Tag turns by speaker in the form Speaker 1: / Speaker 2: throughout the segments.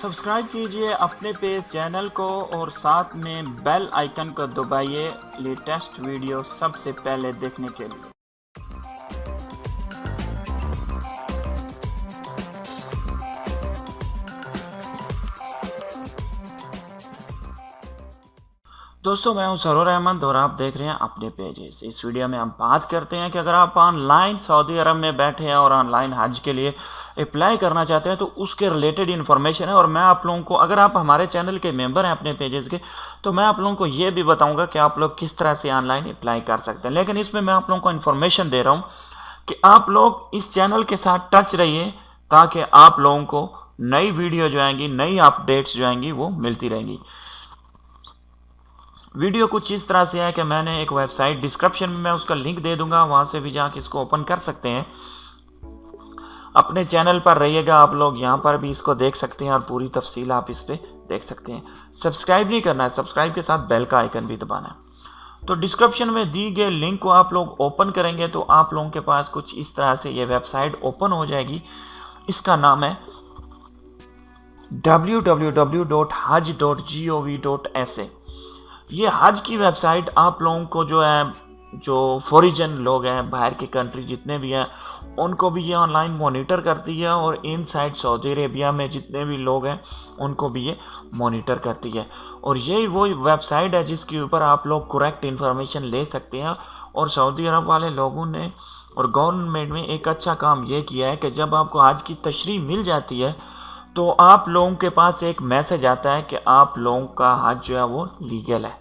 Speaker 1: Subscribe कीजिए अपने page channel को और साथ में बेल आइकन को दबाइए लेटेस्ट वीडियो सबसे पहले देखने के लिए। दोस्तों, मैं हूं सरोर अहमद और आप देख रहे हैं अपने पेजेस। इस वीडियो में हम बात करते हैं कि अगर आप ऑनलाइन सऊदी अरब में बैठे हैं और ऑनलाइन हज के लिए अप्लाई करना चाहते हैं तो उसके रिलेटेड इन्फॉर्मेशन है। और मैं आप लोगों को, अगर आप हमारे चैनल के मेंबर हैं अपने पेजेस के, तो मैं आप लोगों को ये भी बताऊंगा कि आप लोग किस तरह से ऑनलाइन अप्लाई कर सकते हैं। लेकिन इसमें मैं आप लोगों को इन्फॉर्मेशन दे रहा हूँ कि आप लोग इस चैनल के साथ टच रहिए ताकि आप लोगों को नई वीडियो जो आएंगी, नई अपडेट्स जो आएंगी वो मिलती रहेंगी। वीडियो कुछ इस तरह से है कि मैंने एक वेबसाइट, डिस्क्रिप्शन में मैं उसका लिंक दे दूंगा, वहां से भी जाके इसको ओपन कर सकते हैं। अपने चैनल पर रहिएगा, आप लोग यहाँ पर भी इसको देख सकते हैं और पूरी तफसील आप इस पे देख सकते हैं। सब्सक्राइब नहीं करना है, सब्सक्राइब के साथ बेल का आइकन भी दबाना है। तो डिस्क्रिप्शन में दी गए लिंक को आप लोग ओपन करेंगे तो आप लोगों के पास कुछ इस तरह से ये वेबसाइट ओपन हो जाएगी। इसका नाम है www.haj.gov.sa। ये हज की वेबसाइट आप लोगों को जो फॉरिजन लोग हैं, बाहर की कंट्री जितने भी हैं, उनको भी ये ऑनलाइन मॉनिटर करती है और इनसाइड सऊदी अरेबिया में जितने भी लोग हैं उनको भी ये मॉनिटर करती है। और यही वो वेबसाइट है जिसके ऊपर आप लोग करेक्ट इन्फॉर्मेशन ले सकते हैं। और सऊदी अरब वाले लोगों ने और गवर्नमेंट में एक अच्छा काम ये किया है कि जब आपको हज की तशरीह मिल जाती है तो आप लोगों के पास एक मैसेज आता है कि आप लोगों का हज जो है वो लीगल है।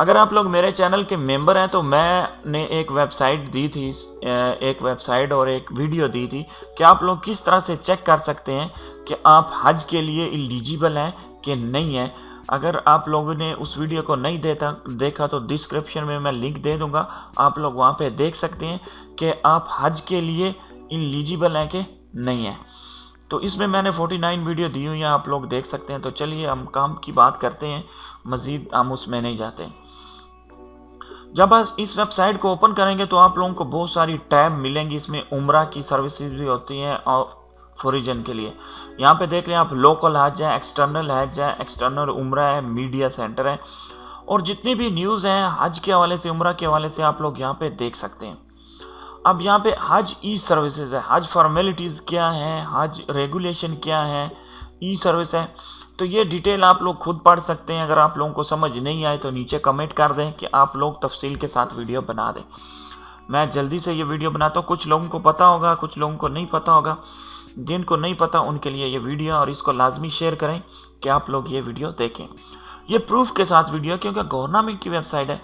Speaker 1: अगर आप लोग मेरे चैनल के मेंबर हैं तो मैंने एक वेबसाइट दी थी, एक वेबसाइट और एक वीडियो दी थी कि आप लोग किस तरह से चेक कर सकते हैं कि आप हज के लिए एलिजिबल हैं कि नहीं है। अगर आप लोगों ने उस वीडियो को नहीं देखा तो डिस्क्रिप्शन में मैं लिंक दे दूंगा, आप लोग वहां पे देख सकते हैं कि आप हज के लिए एलिजिबल हैं कि नहीं है। तो इसमें मैंने 49 वीडियो दी हुई है, आप लोग देख सकते हैं। तो चलिए हम काम की बात करते हैं, मजीद हम उसमें नहीं जाते। जब आप इस वेबसाइट को ओपन करेंगे तो आप लोगों को बहुत सारी टैब मिलेंगी। इसमें उम्रा की सर्विसेज भी होती हैं और फॉरिजन के लिए यहाँ पे देख लें आप, लोकल हज है, एक्सटर्नल हज है, एक्सटर्नल उम्रा है, मीडिया सेंटर है और जितनी भी न्यूज़ हैं हज के हवाले से, उम्रा के हवाले से आप लोग यहाँ पे देख सकते हैं। अब यहाँ पे हज ई सर्विसेज है, हज फॉर्मेलिटीज़ क्या है, हज रेगुलेशन क्या है, ई सर्विस है। तो ये डिटेल आप लोग खुद पढ़ सकते हैं। अगर आप लोगों को समझ नहीं आए तो नीचे कमेंट कर दें कि आप लोग तफसील के साथ वीडियो बना दें। मैं जल्दी से ये वीडियो बनाता हूँ। कुछ लोगों को पता होगा, कुछ लोगों को नहीं पता होगा। जिनको नहीं पता उनके लिए ये वीडियो, और इसको लाजमी शेयर करें कि आप लोग ये वीडियो देखें। ये प्रूफ के साथ वीडियो, क्योंकि गवर्नमेंट की वेबसाइट है।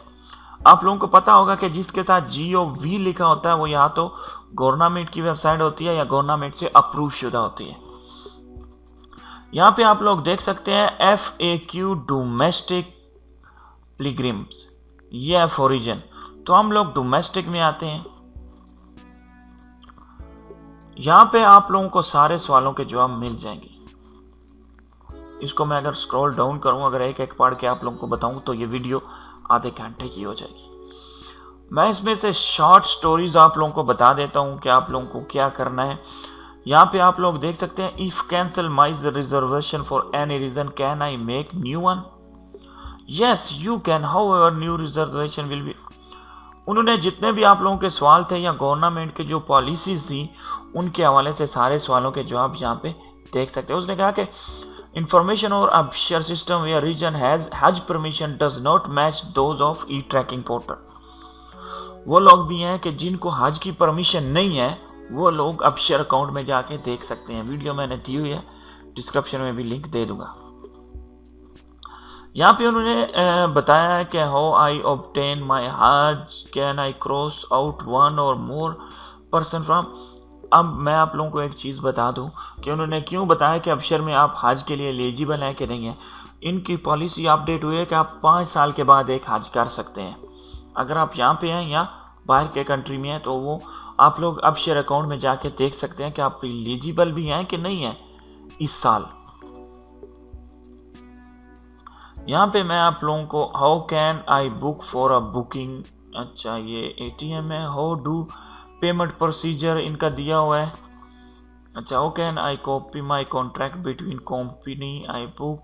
Speaker 1: आप लोगों को पता होगा कि जिसके साथ GOV लिखा होता है वो या तो गवर्नमेंट की वेबसाइट होती है या गवर्नमेंट से अप्रूव शुदा होती है। यहाँ पे आप लोग देख सकते हैं FAQ डोमेस्टिक पिलग्रिम्स, ये है फॉरिजन। तो हम लोग डोमेस्टिक में आते हैं। यहाँ पे आप लोगों को सारे सवालों के जवाब मिल जाएंगे। इसको मैं अगर स्क्रॉल डाउन करूँ, अगर एक एक पढ़ के आप लोगों को बताऊं तो ये वीडियो आधे घंटे की हो जाएगी। मैं इसमें से शॉर्ट स्टोरीज आप लोगों को बता देता हूं कि आप लोगों को क्या करना है। यहाँ पे आप लोग देख सकते हैं, if cancel my reservation for any reason can I make new one. Yes you can, however new reservation will be. उन्होंने जितने भी आप लोगों के सवाल थे या गवर्नमेंट के जो पॉलिसीज थी उनके हवाले से सारे सवालों के जवाब यहाँ पे देख सकते हैं। उसने कहा कि information or upshare system where region has hajj permission does not match those of e-tracking portal। वो लोग भी हैं कि जिनको हज की परमिशन नहीं है वो लोग अपशेयर अकाउंट में जाके देख सकते हैं। वीडियो मैंने दी हुई है, डिस्क्रिप्शन में भी लिंक दे दूंगा। यहाँ पे उन्होंने बताया है कि हाउ आई ऑब्टेन माई हज, can I cross out one और मोर पर्सन फ्रॉम। अब मैं आप लोगों को एक चीज़ बता दूं कि उन्होंने क्यों बताया कि अपशर में आप हज के लिए एलिजिबल हैं कि नहीं है। इनकी पॉलिसी अपडेट हुई है कि आप 5 साल के बाद एक हज कर सकते हैं। अगर आप यहाँ पे हैं या बाहर के कंट्री में हैं तो वो आप लोग अपशर अकाउंट में जाके देख सकते हैं कि आप एलिजिबल भी हैं कि नहीं है इस साल। यहाँ पे मैं आप लोगों को how can I book for a booking, अच्छा ये ATM है, हाउ डू पेमेंट प्रोसीजर इनका दिया हुआ है। अच्छा, okay and I copy my contract between company I book.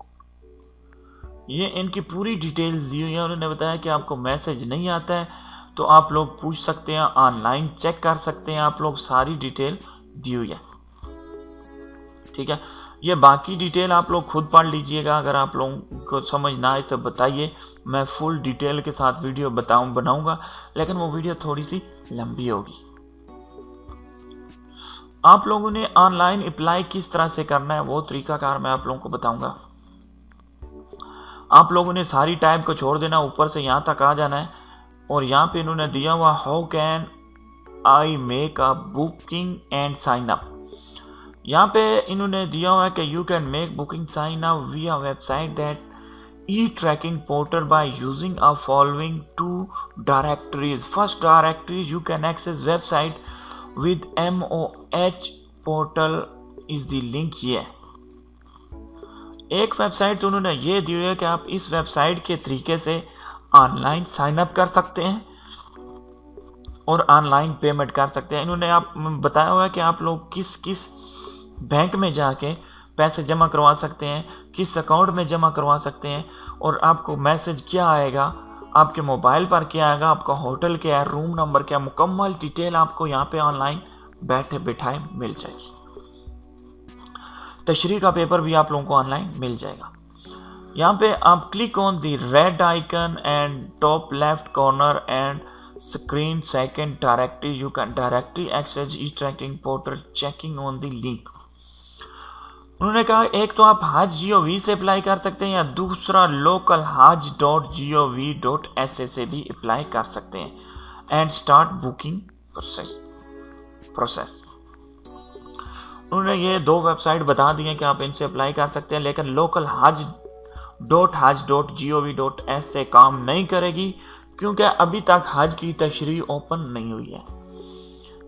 Speaker 1: ये इनकी पूरी डिटेल्स दी हुई है। उन्होंने बताया कि आपको मैसेज नहीं आता है तो आप लोग पूछ सकते हैं, ऑनलाइन चेक कर सकते हैं, आप लोग सारी डिटेल दी हुई है। ठीक है, ये बाकी डिटेल आप लोग खुद पढ़ लीजिएगा। अगर आप लोगों को समझ ना आए तो बताइए, मैं फुल डिटेल के साथ वीडियो बनाऊंगा, लेकिन वो वीडियो थोड़ी सी लंबी होगी। आप लोगों ने ऑनलाइन अप्लाई किस तरह से करना है वो तरीकाकार मैं आप लोगों को बताऊंगा। आप लोगों ने सारी टाइप को छोड़ देना, ऊपर से यहाँ तक आ जाना है और यहाँ पे इन्होंने दिया हुआ how can I make a booking and sign up. यहाँ पे इन्होंने दिया हुआ है कि you can make booking sign up via website that e tracking portal by using a following 2 directories. First directories you can access website with MOH portal is the link. ये एक website तो उन्होंने ये दी है कि आप इस वेबसाइट के तरीके से ऑनलाइन साइन अप कर सकते हैं और ऑनलाइन पेमेंट कर सकते हैं। इन्होंने आप बताया हुआ है कि आप लोग किस किस बैंक में जाके पैसे जमा करवा सकते हैं, किस अकाउंट में जमा करवा सकते हैं, और आपको मैसेज क्या आएगा, आपके मोबाइल पर क्या आएगा, आपका होटल क्या है, रूम नंबर क्या, मुकम्मल डिटेल आपको यहाँ पे ऑनलाइन बैठे बिठाए मिल जाएगी। तशरीह का पेपर भी आप लोगों को ऑनलाइन मिल जाएगा। यहाँ पे आप click on the red icon and top left corner and screen second directory you can directly access e tracking portal checking on the link. उन्होंने कहा एक तो आप hajj.gov से अप्लाई कर सकते हैं या दूसरा localhajj.gov.sa से भी अप्लाई कर सकते हैं एंड स्टार्ट बुकिंग प्रोसेस। उन्होंने ये 2 वेबसाइट बता दी हैं कि आप इनसे अप्लाई कर सकते हैं, लेकिन localhajj.gov.sa काम नहीं करेगी क्योंकि अभी तक हज की तशरीह ओपन नहीं हुई है।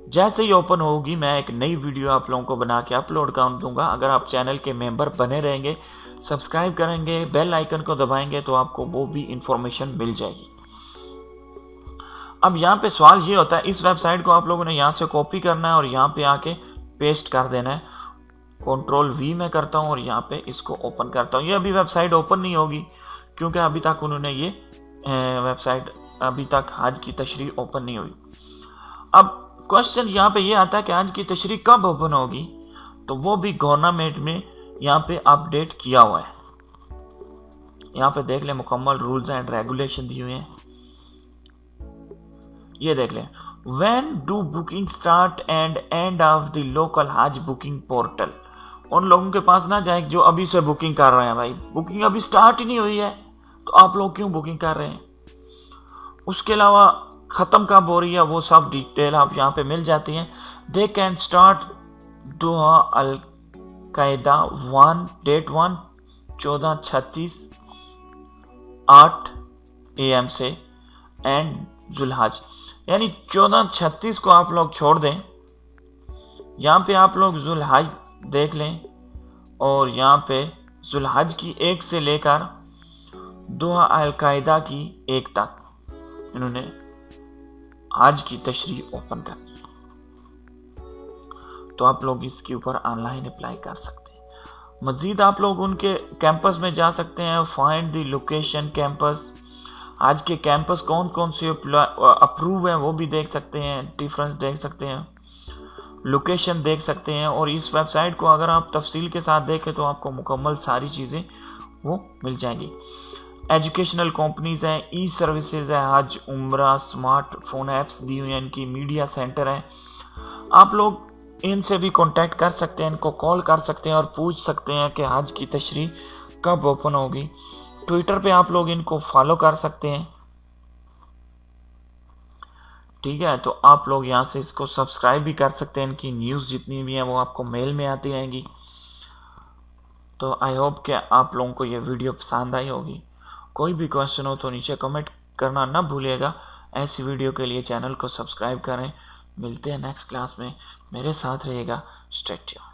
Speaker 1: जैसे ही ओपन होगी मैं एक नई वीडियो आप लोगों को बना के अपलोड कर दूंगा। अगर आप चैनल के मेंबर बने रहेंगे, सब्सक्राइब करेंगे, बेल आइकन को दबाएंगे तो आपको वो भी इंफॉर्मेशन मिल जाएगी। अब यहाँ पे सवाल ये होता है, इस वेबसाइट को आप लोगों ने यहाँ से कॉपी करना है और यहाँ पे आके पेस्ट कर देना है। Ctrl+V मैं करता हूँ और यहाँ पे इसको ओपन करता हूँ। ये अभी वेबसाइट ओपन नहीं होगी क्योंकि अभी तक उन्होंने ये वेबसाइट अभी तक हज की तशरीह ओपन नहीं हुई। अब क्वेश्चन यहाँ पे ये आता है कि हज की तशरीह कब ओपन होगी, तो वो भी गवर्नमेंट में यहाँ पे अपडेट किया हुआ है। यहाँ पे देख लें, मुकम्मल रूल्स एंड रेगुलेशन दिए हुए हैं। ये देख लें, when do booking start and end of the local हज बुकिंग पोर्टल। उन लोगों के पास ना जाए जो अभी से बुकिंग कर रहे हैं, भाई बुकिंग अभी स्टार्ट ही नहीं हुई है तो आप लोग क्यों बुकिंग कर रहे हैं। उसके अलावा ख़त्म कब हो रही है वो सब डिटेल आप यहाँ पे मिल जाती हैं। दे कैन स्टार्ट दोहा अल कायदा 1 डेट 1 14:36 8 AM से एंड जुलहज, यानी 14:36 को आप लोग छोड़ दें। यहाँ पे आप लोग जुलहज देख लें और यहाँ पे जुलहज की 1 से लेकर दोहा अल कायदा की 1 तक इन्होंने आज की तशरीह ओपन करनी है, तो आप लोग इसके ऊपर ऑनलाइन अप्लाई कर सकते हैं। मजीद आप लोग उनके कैंपस में जा सकते हैं, फाइंड द लोकेशन कैंपस, आज के कैंपस कौन कौन से अप्रूव हैं वो भी देख सकते हैं, डिफरेंस देख सकते हैं, लोकेशन देख सकते हैं। और इस वेबसाइट को अगर आप तफसील के साथ देखें तो आपको मुकम्मल सारी चीज़ें वो मिल जाएंगी। एजुकेशनल कंपनीज हैं, ई सर्विसेज है, हज उम्रा, स्मार्टफोन ऐप्स दी हुई हैं इनकी, मीडिया सेंटर है। आप लोग इनसे भी कांटेक्ट कर सकते हैं, इनको कॉल कर सकते हैं और पूछ सकते हैं कि हज की तशरीह कब ओपन होगी। ट्विटर पे आप लोग इनको फॉलो कर सकते हैं। ठीक है, तो आप लोग यहाँ से इसको सब्सक्राइब भी कर सकते हैं। इनकी न्यूज़ जितनी भी हैं वो आपको मेल में आती रहेंगी। तो आई होप कि आप लोगों को ये वीडियो पसंद आई होगी। कोई भी क्वेश्चन हो तो नीचे कमेंट करना ना भूलिएगा। ऐसी वीडियो के लिए चैनल को सब्सक्राइब करें। मिलते हैं नेक्स्ट क्लास में, मेरे साथ रहिएगा। Stay tuned.